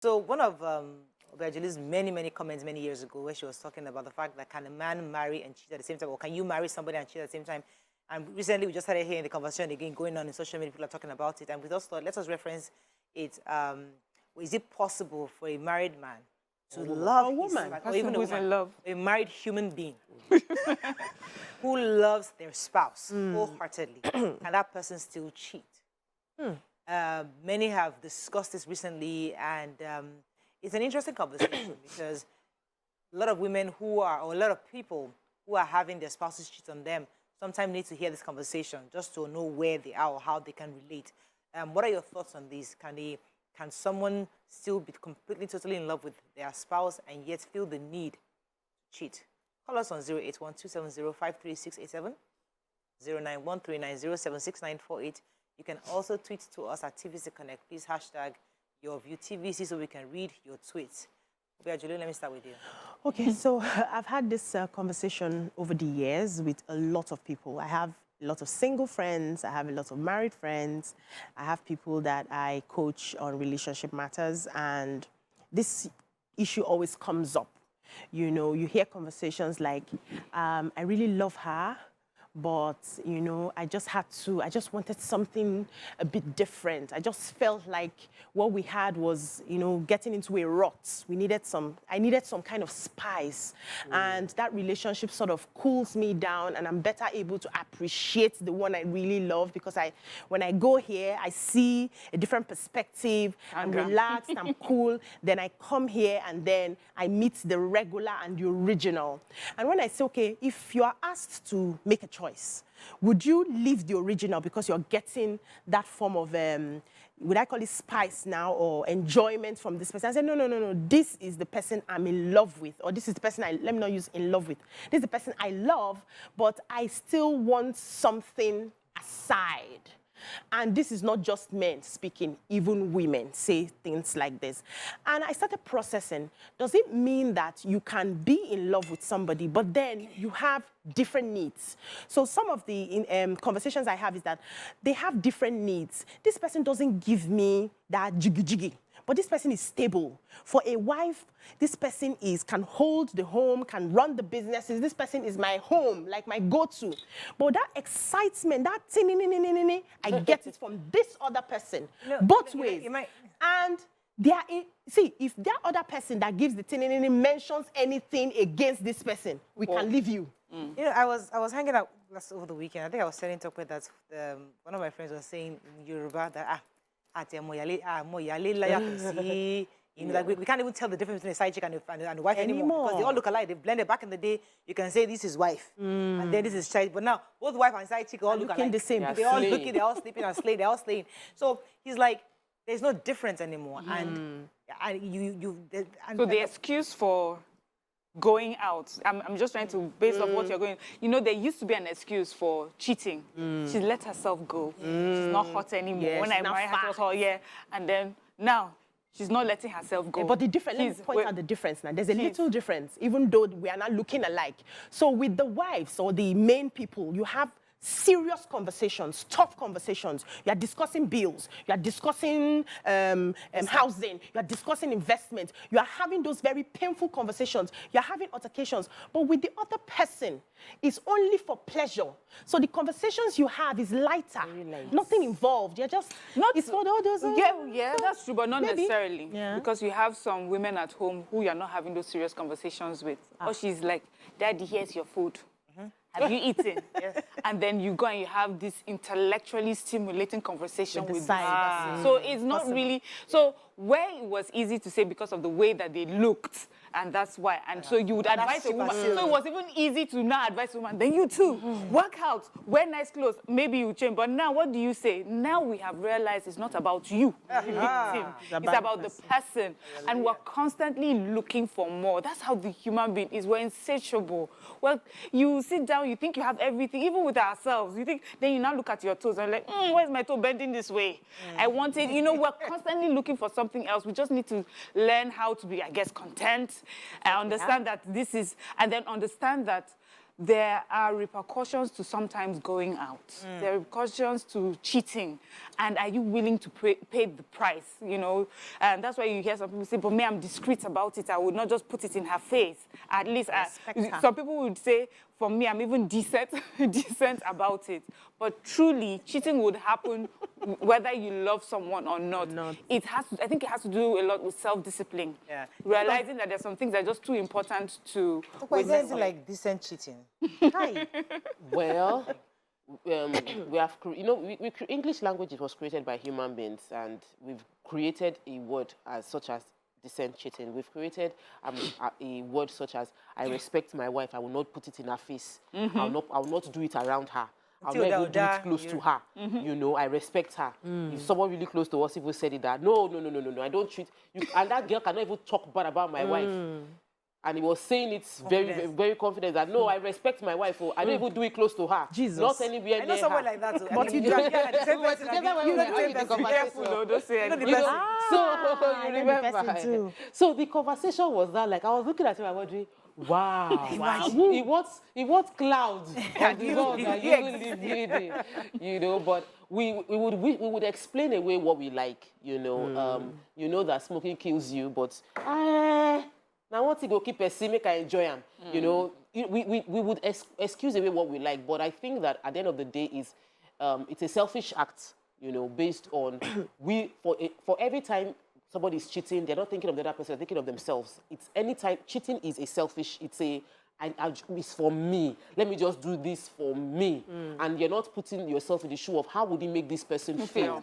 So one of Virgil's many comments many years ago, where she was talking about the fact that can a man marry and cheat at the same time, or can you marry somebody and cheat at the same time? And recently we just started hearing the conversation again going on in social media. People are talking about it, and we just thought, let us reference it. Is it possible for a married man to love a woman, or even a woman, a married human being who loves their spouse wholeheartedly, can that person still cheat? Many have discussed this recently, and it's an interesting conversation because a lot of women or a lot of people who are having their spouses cheat on them sometimes need to hear this conversation just to know where they are or how they can relate. What are your thoughts on this? Can someone still be completely, totally in love with their spouse and yet feel the need to cheat? Call us on 081-270-53687, 091-390-76948. You can also tweet to us at TVC Connect. Please hashtag your view TVC so we can read your tweets. Julie, let me start with you. Okay, so I've had this conversation over the years with a lot of people. I have a lot of single friends. I have a lot of married friends. I have people that I coach on relationship matters, and this issue always comes up. You know, you hear conversations like, I really love her, but, you know, I just wanted something a bit different. I just felt like what we had was, you know, getting into a rut. I needed some kind of spice. And that relationship sort of cools me down, and I'm better able to appreciate the one I really love, because when I go here, I see a different perspective. I'm relaxed, I'm cool. Then I come here and then I meet the regular and the original. And when I say, okay, if you are asked to make a choice, would you leave the original because you're getting that form of, would I call it spice now, or enjoyment from this person? I said, no, this is the person I'm in love with, or this is the person let me not use in love with. This is the person I love, but I still want something aside. And this is not just men speaking, even women say things like this. And I started processing, does it mean that you can be in love with somebody, but then you have different needs? So some of the conversations I have is that they have different needs. This person doesn't give me that jiggy, but this person is stable. For a wife, this person can hold the home, can run the businesses. This person is my home, like my go-to. But that excitement, that I get it from this other person, both ways. And see, if that other person that gives the mentions anything against this person, we can leave you. You know, I was hanging out over the weekend. I think I was setting up with that. One of my friends was saying in Yoruba that you know, like we can't even tell the difference between a side chick and a wife anymore, because they all look alike. They blended. Back in the day, you can say this is wife, and then this is child. But now, both wife and side chick all look alike. The same. They all looking, they all sleeping and slaying, they all slaying. So he's like, there's no difference anymore. And so the excuse for going out, I'm just trying to, based on what you're going, you know, there used to be an excuse for cheating. She let herself go. She's not hot anymore. Yes, when I married her, it was hot, and then now she's not letting herself go. But the difference, let me point out the difference now. There's a little difference, even though we are not looking alike. So with the wives or the main people, you have serious conversations, tough conversations. You are discussing bills. You are discussing housing. You are discussing investment. You are having those very painful conversations. You are having altercations. But with the other person, it's only for pleasure. So the conversations you have is lighter. Nothing involved. You're just it's for all those. Yeah, that's true, but not necessarily. Yeah. Because you have some women at home who you're not having those serious conversations with. Or she's like, Daddy, here's your food. Have you eaten? Yes. And then you go and you have this intellectually stimulating conversation with the So it's not really... So where it was easy to say because of the way that they looked, and that's why. And so you would advise a woman. So it was even easy to now advise a woman. Then you too, work out, wear nice clothes. Maybe you change. But now what do you say? Now we have realized it's not about you, the victim. It's about the person. And we're constantly looking for more. That's how the human being is. We're insatiable. Well, you sit down, you think you have everything, even with ourselves. You think, then you now look at your toes and like, where's my toe bending this way? I want it. You know, we're constantly looking for something else. We just need to learn how to be, I guess, content and understand that this is, and then understand that there are repercussions to sometimes going out. There are repercussions to cheating. And are you willing to pay the price, you know? And that's why you hear some people say, but me, I'm discreet about it. I would not just put it in her face. At least, some people would say, for me, I'm even decent about it. But truly, cheating would happen whether you love someone or not. I think it has to do a lot with self-discipline. Yeah. Realizing that there's some things that are just too important to... Is there anything like decent cheating? Hi. Well, we have, English language, it was created by human beings, and we've created a word such as decent cheating. We've created a word such as, I respect my wife, I will not put it in her face. I will not do it around her. I'll not even do it close to her. You know, I respect her. If someone really close to us even said it, that, no, I don't treat you. And that girl cannot even talk bad about my wife. And he was saying it very, very confident that, no, I respect my wife. I don't even do it close to her. Jesus. Not anywhere near her. I know someone like that. But you do. So you remember. So the conversation was that, like, I was looking at him and wondering, wow. In what cloud of the world are you living? You know, but we would explain away what we like, you know. You know that smoking kills you, but now once you go keep a make I enjoy them. You know, we would excuse away what we like, but I think that at the end of the day it's a selfish act, you know, based on for every time somebody is cheating, they're not thinking of the other person, they're thinking of themselves. It's anytime cheating is a selfish, it's for me. Let me just do this for me. And you're not putting yourself in the shoe of how would it make this person feel.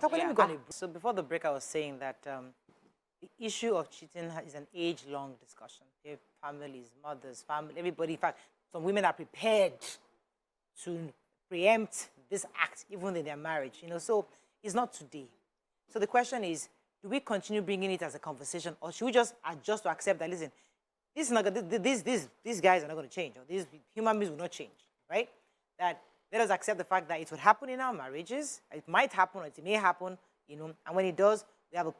So before the break, I was saying that the issue of cheating is an age-long discussion. Families, mothers, family, everybody. In fact, some women are prepared to preempt this act even in their marriage. You know, so it's not today. So the question is, do we continue bringing it as a conversation, or should we just adjust to accept that, listen, this is not these guys are not going to change, or these human beings will not change, right? That let us accept the fact that it would happen in our marriages. It might happen, or it may happen, you know, and when it does,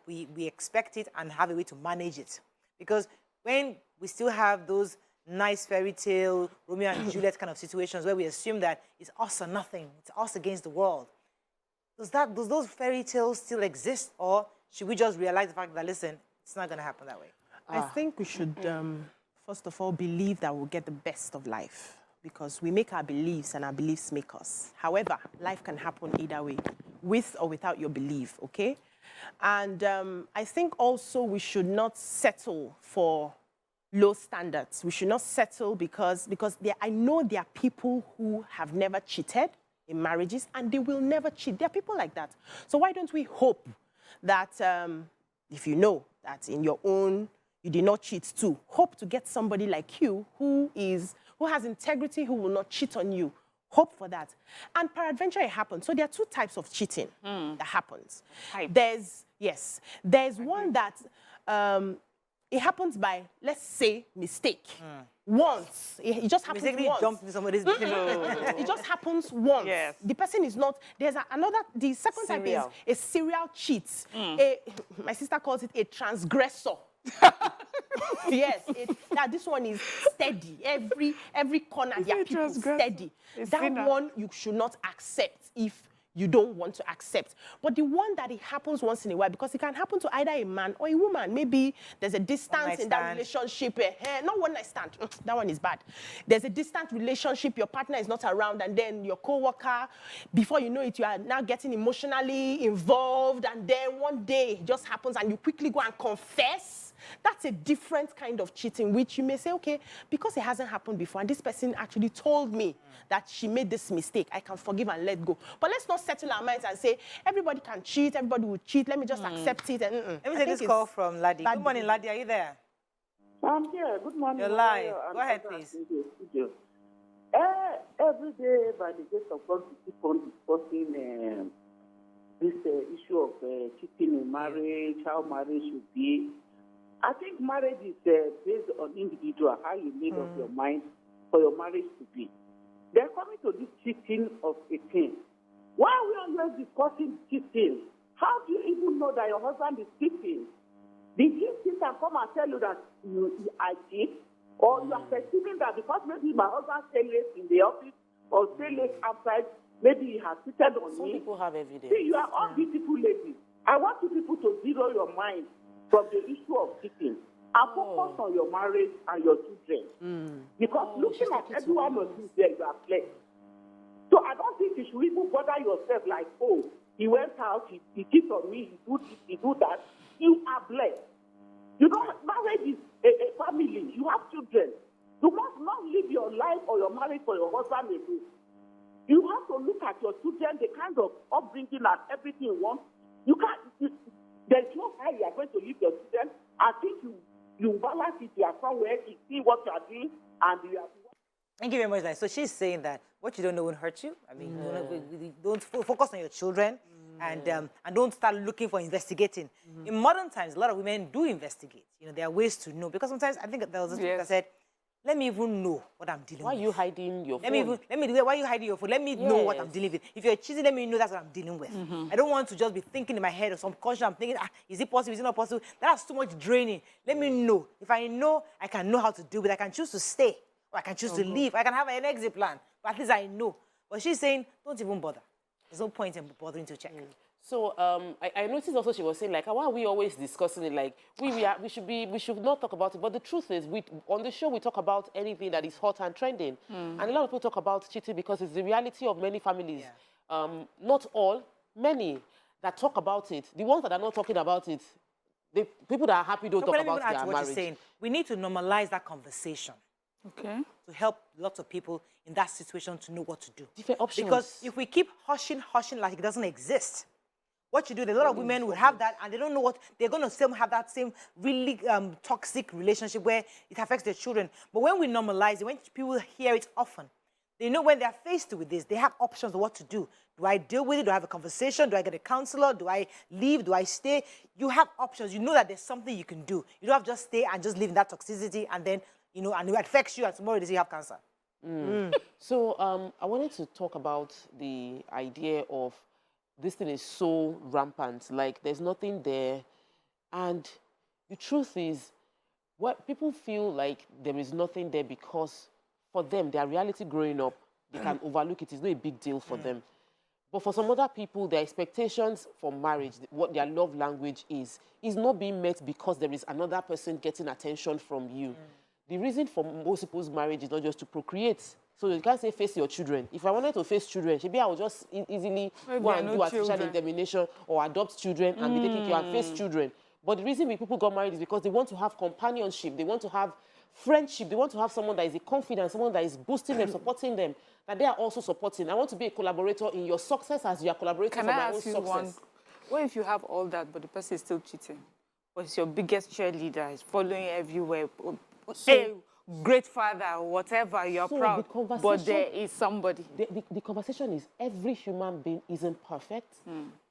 we expect it and have a way to manage it. Because when we still have those nice fairy tale Romeo and Juliet kind of situations where we assume that it's us or nothing, it's us against the world, does those fairy tales still exist, or should we just realize the fact that, listen, it's not going to happen that way? I think we should, first of all, believe that we'll get the best of life, because we make our beliefs and our beliefs make us. However, life can happen either way, with or without your belief, okay? And I think also we should not settle for low standards. We should not settle because I know there are people who have never cheated in marriages and they will never cheat. There are people like that. So why don't we hope that if you know that in your own, you did not cheat too, hope to get somebody like you who has integrity, who will not cheat on you. Hope for that. And peradventure it happens. So there are two types of cheating that happens. There's one that it happens by, let's say, mistake. Once. It just happens once. Jump into somebody's It just happens once. Yes. The person is not, the second type is a serial cheat. My sister calls it a transgressor. Yes, this one is steady. Every corner, there are people steady. That one you should not accept if you don't want to accept. But the one that it happens once in a while, because it can happen to either a man or a woman. Maybe there's a distance in that relationship. Not one night stand. That one is bad. There's a distant relationship. Your partner is not around, and then your co-worker, before you know it, you are now getting emotionally involved, and then one day it just happens, and you quickly go and confess. That's a different kind of cheating, which you may say, okay, because it hasn't happened before, and this person actually told me that she made this mistake, I can forgive and let go. But let's not settle our minds and say, everybody can cheat, everybody will cheat, let me just accept it. Let me take this call from Ladi. Good morning, Ladi, are you there? I'm here. Good morning. You're live. Go ahead, please. Every day, by the grace of God, we keep on discussing this issue of cheating in marriage, how marriage should be. I think marriage is based on individual, how you made up your mind for your marriage to be. They're coming to this cheating of a thing. Why are we always discussing cheating? How do you even know that your husband is cheating? Did he cheat and come and tell you that I cheat? Or you are perceiving that because maybe my husband stay late in the office or stay late outside, maybe he has cheated on Some me. people have evidence. See, you are all beautiful ladies. I want you people to zero your mind from the issue of cheating and focus on your marriage and your children. Because looking at everyone of you there, you are blessed. So I don't think you should even bother yourself like, oh, he went out, he cheated on me, he do this, he do that. You are blessed. You know, marriage is a family. You have children. You must not live your life or your marriage for your husband alone. You have to look at your children, the kind of upbringing and everything you want. You can't, there's no how you are going to leave your children. I think you balance it. You are somewhere, you see what you are doing, and you are. Thank you very much, Nai. So she's saying that what you don't know won't hurt you. I mean, don't focus on your children and don't start looking for investigating. In modern times, a lot of women do investigate. You know, there are ways to know. Because sometimes, I think there was a tweet that said, let me even know what I'm dealing with. Why are you hiding your phone? Why are you hiding your phone? Let me know what I'm dealing with. If you're cheating, let me know that's what I'm dealing with. I don't want to just be thinking in my head or some conscious. I'm thinking, is it possible? Is it not possible? That's too much draining. Let me know. If I know, I can know how to deal with it. I can choose to stay or I can choose to leave. I can have an exit plan, but at least I know. But she's saying, don't even bother. There's no point in bothering to check. So I noticed also she was saying, like, why are we always discussing it? Like, we should not talk about it. But the truth is, on the show, we talk about anything that is hot and trending. And a lot of people talk about cheating because it's the reality of many families. Not all, many that talk about it. The ones that are not talking about it, the people that are happy don't talk about their marriage. What you're saying. We need to normalize that conversation. Okay. To help lots of people in that situation to know what to do. Different options. Because if we keep hushing like it doesn't exist, what you do, a lot of women would have that and they don't know what, they're going to have that same really toxic relationship where it affects their children. But when we normalize it, when people hear it often, they know when they're faced with this, they have options of what to do. Do I deal with it? Do I have a conversation? Do I get a counselor? Do I leave? Do I stay? You have options. You know that there's something you can do. You don't have to just stay and just live in that toxicity and then, you know, and it affects you and tomorrow they say you have cancer. So I wanted to talk about the idea of this thing is so rampant, like there's nothing there. And the truth is, what people feel like there is nothing there because for them, their reality growing up, they can overlook it. It's not a big deal for them. But for some other people, their expectations for marriage, what their love language is not being met because there is another person getting attention from you. The reason for most people's marriage is not just to procreate. So you can't say face your children. If I wanted to face children, maybe I would just easily go and do artificial insemination or adopt children and be taking care and face children. But the reason people got married is because they want to have companionship. They want to have friendship. They want to have someone that is a confidant, someone that is boosting them, supporting them, that they are also supporting. I want to be a collaborator in your success as you are collaborating for my own success. What if you have all that, but the person is still cheating? But it's your biggest cheerleader, is following everywhere. So, great father, whatever, you're proud, but there is somebody. The conversation is every human being isn't perfect,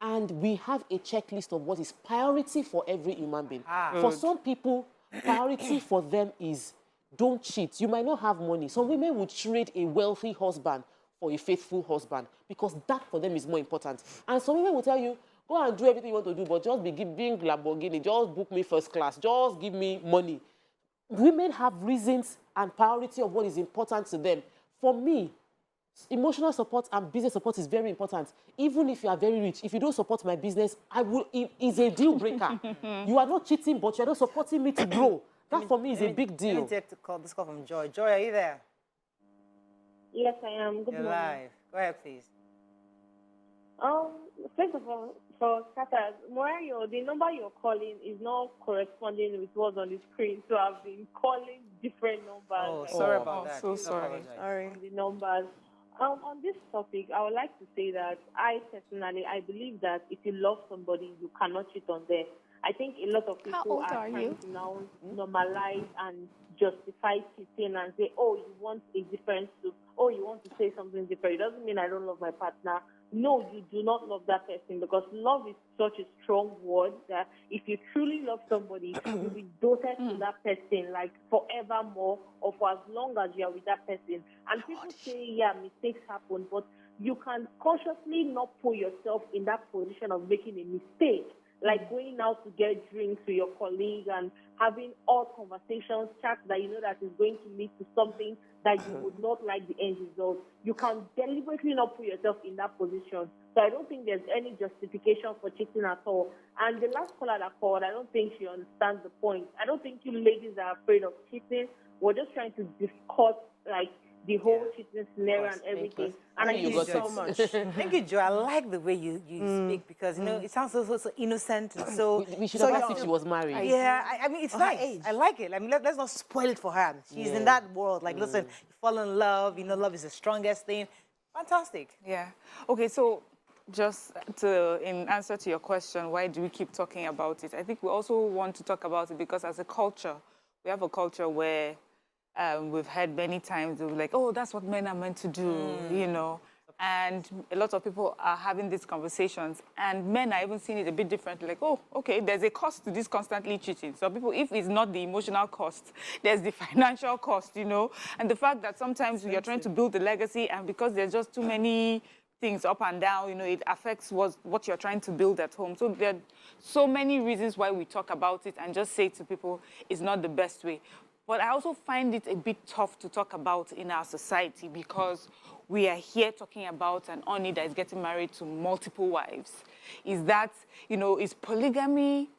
and we have a checklist of what is priority for every human being. For some people, priority for them is don't cheat. You might not have money. Some women would trade a wealthy husband for a faithful husband because that for them is more important. And some women will tell you, go and do everything you want to do, but just be being Lamborghini, just book me first class, just give me money. Women have reasons and priority of what is important to them. For me, emotional support and business support is very important. Even if you are very rich, if you don't support my business, it is a deal breaker. You are not cheating, but you are not supporting me to grow. That for me is a big deal. Let me take this call from Joy. Joy, are you there? Yes, I am. Good You're morning. live. Go ahead, please. First of all, for starters, Morayo, the number you're calling is not corresponding with what's on the screen, so I've been calling different numbers. Oh, sorry about that. So sorry. Sorry. The numbers. On this topic, I would like to say that I believe that if you love somebody, you cannot cheat on them. I think a lot of people are trying to now normalize and justify cheating and say, oh, you want a different soup. Oh, you want to say something different. It doesn't mean I don't love my partner. No, you do not love that person because love is such a strong word that if you truly love somebody, you'll be devoted to that person like forevermore or for as long as you are with that person. And people say, yeah, mistakes happen, but you can consciously not put yourself in that position of making a mistake. Like going out to get drinks with your colleague and having odd conversations, chats that you know that is going to lead to something that you would not like the end result. You can deliberately not put yourself in that position. So I don't think there's any justification for cheating at all. And the last caller that called, I don't think she understands the point. I don't think you ladies are afraid of cheating. We're just trying to discuss, like, the whole cheating scenario and everything. And Thank you so much. Thank you, Joe. I like the way you speak because, you know, it sounds so innocent and so... We should have asked if she was married. Yeah, I mean, it's nice. I like it. I mean, let's not spoil it for her. She's in that world. Like, listen, you fall in love. You know, love is the strongest thing. Fantastic. Yeah. Okay, so just in answer to your question, why do we keep talking about it? I think we also want to talk about it because as a culture, we have a culture where we've heard many times, like, oh, that's what men are meant to do, you know. And a lot of people are having these conversations, and men are even seeing it a bit differently, like, oh, okay, there's a cost to this constantly cheating. So people, if it's not the emotional cost, there's the financial cost, you know. And the fact that sometimes you're trying to build a legacy, and because there's just too many things up and down, you know, it affects what you're trying to build at home. So there are so many reasons why we talk about it and just say to people it's not the best way. But I also find it a bit tough to talk about in our society because we are here talking about an Oni that is getting married to multiple wives. Is that, you know, is polygamy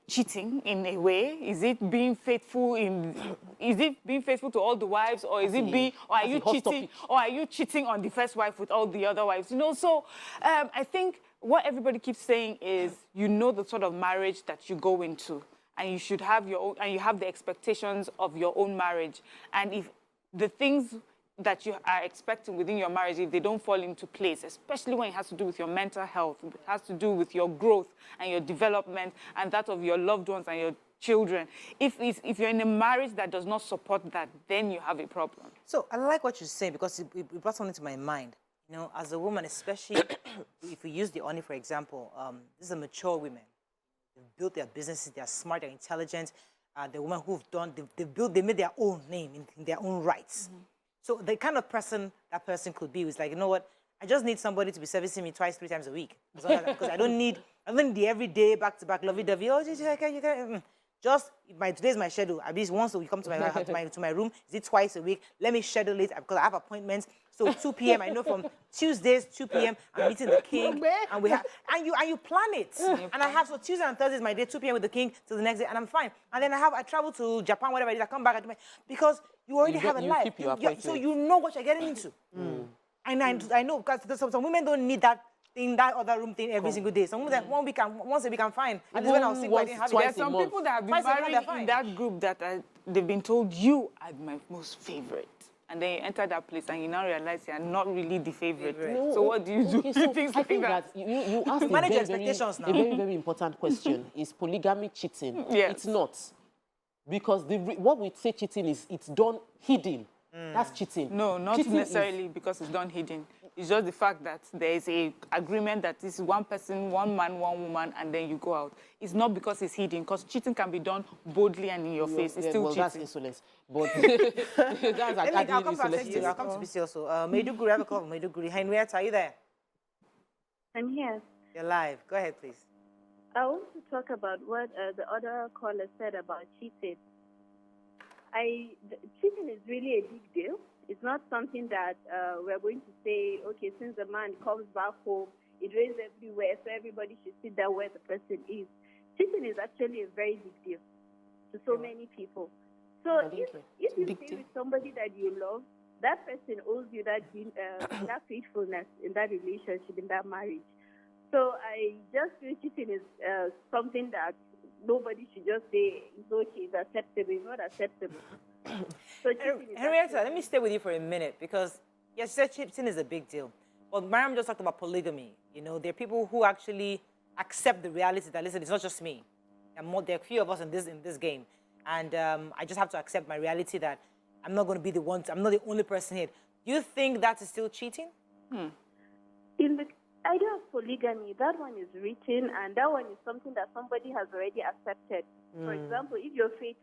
cheating in a way? Is it being faithful to all the wives, or are you cheating on the first wife with all the other wives? You know, so I think what everybody keeps saying is, you know, the sort of marriage that you go into, and you should have your own, and you have the expectations of your own marriage. And if the things that you are expecting within your marriage, if they don't fall into place, especially when it has to do with your mental health, it has to do with your growth and your development and that of your loved ones and your children. If you're in a marriage that does not support that, then you have a problem. So I like what you're saying because it brought something to my mind. You know, as a woman, especially if we use the Oni, for example, these are mature women. They've built their businesses, they're smart, they're intelligent. The women who've done, they made their own name in their own rights. So the kind of person that person could be was like, you know what, I just need somebody to be servicing me 2-3 times a week. Because I don't need the everyday back-to-back lovey-dovey. Oh, just, today's my schedule. At least once a week, come to my room. Is it twice a week? Let me schedule it because I have appointments. So 2 p.m. I know from Tuesdays, 2 p.m. I'm meeting the king, and you plan it. And I have, so Tuesday and Thursday is my day, 2 p.m. with the king till the next day, and I'm fine. And then I travel to Japan, whatever it is. I come back because you already have a life. So you know what you're getting into. And I know because some women don't need that thing, that other room thing every single day. Some women once a week I'm fine. And this when I was sick, I didn't have it. There are some people that have been married in that group that they've been told, you are my most favorite. And then you enter that place and you now realize you are not really the favorite. No, so what do you do? Okay, so I think that you asked a very important question. Is polygamy cheating? Yes. It's not. Because what we say cheating is it's done hidden. That's cheating. No, not cheating necessarily because it's done hidden. It's just the fact that there is a agreement that this is one person, one man, one woman, and then you go out. It's not because it's hidden, because cheating can be done boldly and in your face. It's still cheating. That's insolence. But that's I'll come to BC also. Maiduguri, I have a call from Maiduguri. Henrietta, are you there? I'm here. You're live. Go ahead, please. I want to talk about what the other caller said about cheating. Cheating is really a big deal. It's not something that we're going to say, okay, since the man comes back home, it rains everywhere, so everybody should sit there where the person is. Cheating is actually a very big deal to so many people. So if you stay with somebody that you love, that person owes you that faithfulness in that relationship, in that marriage. So I just feel cheating is something that nobody should just say it's okay, it's acceptable, it's not acceptable. So Henrietta, let me stay with you for a minute because, yes, cheating is a big deal. But Mariam just talked about polygamy. You know, there are people who actually accept the reality that, listen, it's not just me. There are a few of us in this game. And I just have to accept my reality that I'm not going to be the one, I'm not the only person here. Do you think that is still cheating? In the idea of polygamy, that one is written, and that one is something that somebody has already accepted. For example, if your faith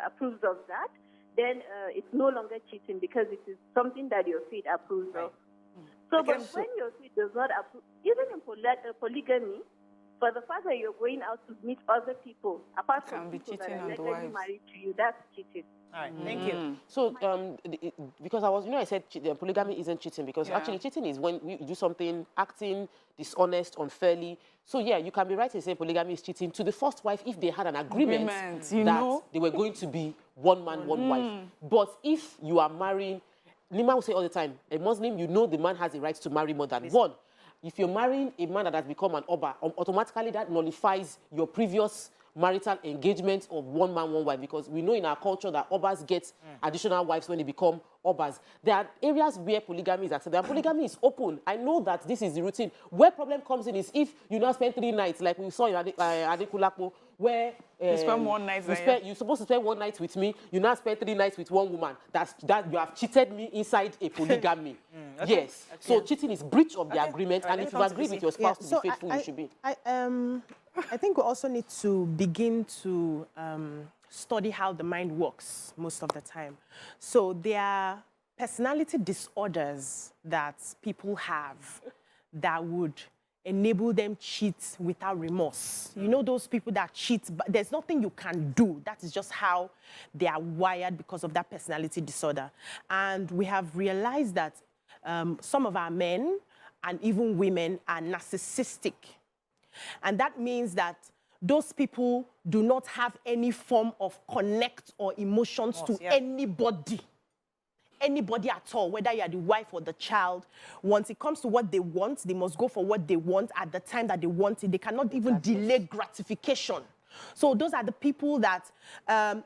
approves of that, then it's no longer cheating because it is something that your faith approves of. So, but when your faith does not approve, even in polygamy, But the fact that you're going out to meet other people, apart from Can be people that cheating are on the allegedly wives. married to you, that's cheating. All right, thank you. So, because I was, I said polygamy isn't cheating because actually cheating is when you do something, acting dishonest, unfairly. So, yeah, you can be right in saying polygamy is cheating to the first wife if they had an agreement that they were going to be one man, one wife. But if you are marrying, Nima will say all the time, a Muslim, the man has the right to marry more than one. If you're marrying a man that has become an Oba, automatically that nullifies your previous marital engagement of one man, one wife, because we know in our culture that Obas get additional wives when they become Obas. There are areas where polygamy is accepted, and polygamy is open. I know that this is the routine. Where problem comes in is if you now spend 3 nights, like we saw in Adekulakpo, where you spend 1 night you're supposed to spend 1 night with me, you now spend 3 nights with one woman. That you have cheated me inside a polygamy. Yes. Okay. So cheating is breach of the agreement, and if you agree with your spouse to be faithful, you should be. I think we also need to begin to study how the mind works most of the time. So there are personality disorders that people have that would enable them cheat without remorse. You know those people that cheat, but there's nothing you can do. That is just how they are wired because of that personality disorder. And we have realized that some of our men and even women are narcissistic. And that means that those people do not have any form of connect or emotions to anybody. Anybody at all, whether you are the wife or the child. Once it comes to what they want, they must go for what they want at the time that they want it. They cannot even delay gratification. So those are the people that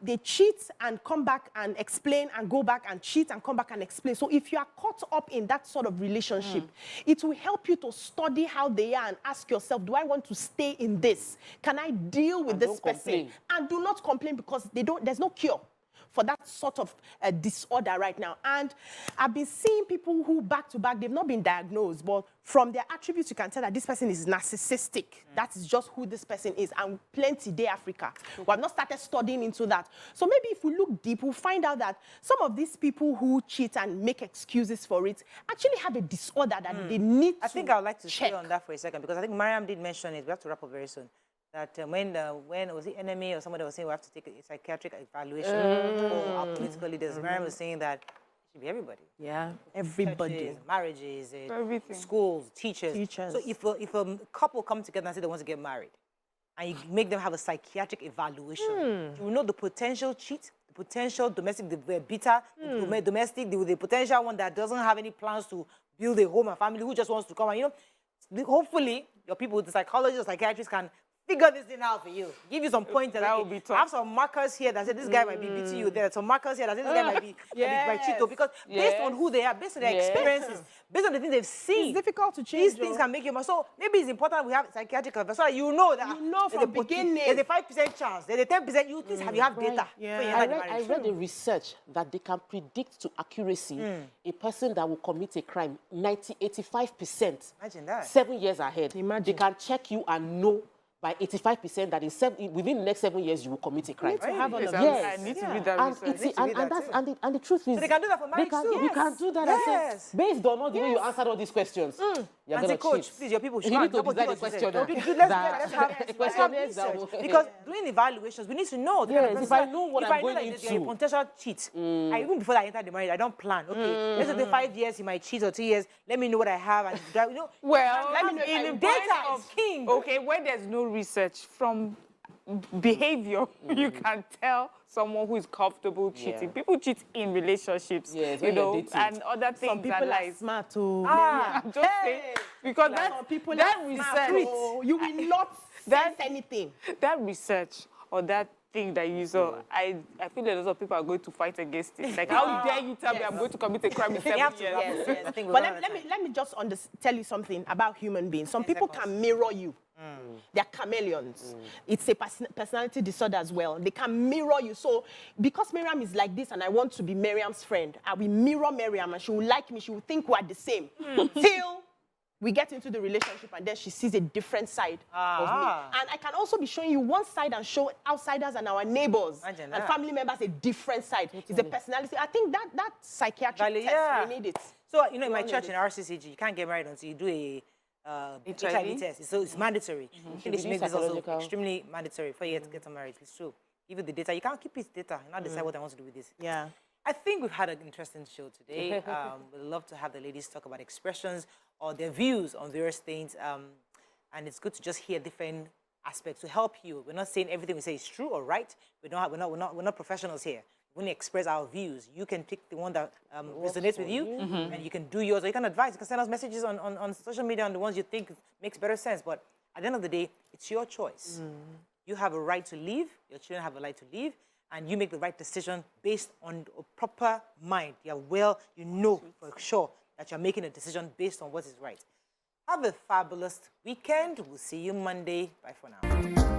they cheat and come back and explain and go back and cheat and come back and explain. So if you are caught up in that sort of relationship, it will help you to study how they are and ask yourself, do I want to stay in this? Can I deal with this person? And do not complain because there's no cure for that sort of disorder right now. And I've been seeing people who back to back, they've not been diagnosed, but from their attributes, you can tell that this person is narcissistic. That is just who this person is. And plenty day Africa. We have not started studying into that. So maybe if we look deep, we'll find out that some of these people who cheat and make excuses for it actually have a disorder that they need to I think I would like to check. stay on that for a second, because I think Mariam did mention it. We have to wrap up very soon. That when was the enemy or somebody was saying we have to take a psychiatric evaluation for our political leaders, Mariam was saying that it should be everybody. Yeah, everybody. Churches, marriages, everything. Schools, teachers. So if a couple come together and say they want to get married, and you make them have a psychiatric evaluation, you know the potential cheat, the potential domestic beater, the potential one that doesn't have any plans to build a home and family, who just wants to come and, hopefully your people, the psychologists, psychiatrists can figure this thing out for you. Give you some pointers. That would be tough. I have some markers here that say this guy might be beating you. There are some markers here that say this guy might be cheat. Because based on who they are, based on their experiences, based on the things they've seen, it's difficult to change. These things can make you. So maybe it's important we have psychiatric advice so that you know that from the beginning. There's a 5% chance. There's a 10%. You have data. I read a research that they can predict to accuracy a person that will commit a crime 85%. Imagine that. 7 years ahead. Imagine. They can check you and know by 85% that within the next 7 years you will commit a crime. You need to have all of I need to read that research. And the truth is, so they can do that for marriage too. You can do that. Yes. Based on all the way you answered all these questions. You're going to coach, cheat. please, your people should You need to design a questionnaire. Let's have research. Because doing evaluations, we need to know. If I know what I'm going that you're a into. potential cheat, even before I enter the marriage, I don't plan. Okay, let's say 5 years he might cheat or 2 years. Let me know what I have and well, let me know. in the Data is king. Okay, where there's no research from behavior, you can tell someone who is comfortable cheating. People cheat in relationships, and other things. Some people are smart too. I'm just saying, because that research, you will not sense anything. That research or that thing that you saw, I feel that a lot of people are going to fight against it. Like, how dare you tell me I'm going to commit a crime in 7 years? Yes. I think but let me just tell you something about human beings. Some people can mirror you. They're chameleons. It's a personality disorder as well. They can mirror you. So because Miriam is like this and I want to be Miriam's friend, I will mirror Miriam and she will like me. She will think we're the same. Till we get into the relationship and then she sees a different side of me. And I can also be showing you one side and show outsiders and our neighbors and family members a different side. It's a personality. I think that psychiatric test, we need it. So, in my church in RCCG, you can't get married until you do HIV test. So it's mandatory. I think they should make this also extremely mandatory for you to get married. It's true. Give it the data. You can't keep his data. You not decide what I want to do with this. Yeah. I think we've had an interesting show today. We'd love to have the ladies talk about expressions or their views on various things. And it's good to just hear different aspects to help you. We're not saying everything we say is true or right. We're not professionals here. We only express our views. You can pick the one that resonates with you, and you can do yours. Or you can advise. You can send us messages on social media on the ones you think makes better sense. But at the end of the day, it's your choice. You have a right to leave. Your children have a right to leave. And you make the right decision based on a proper mind. You know for sure that you're making a decision based on what is right. Have a fabulous weekend. We'll see you Monday. Bye for now.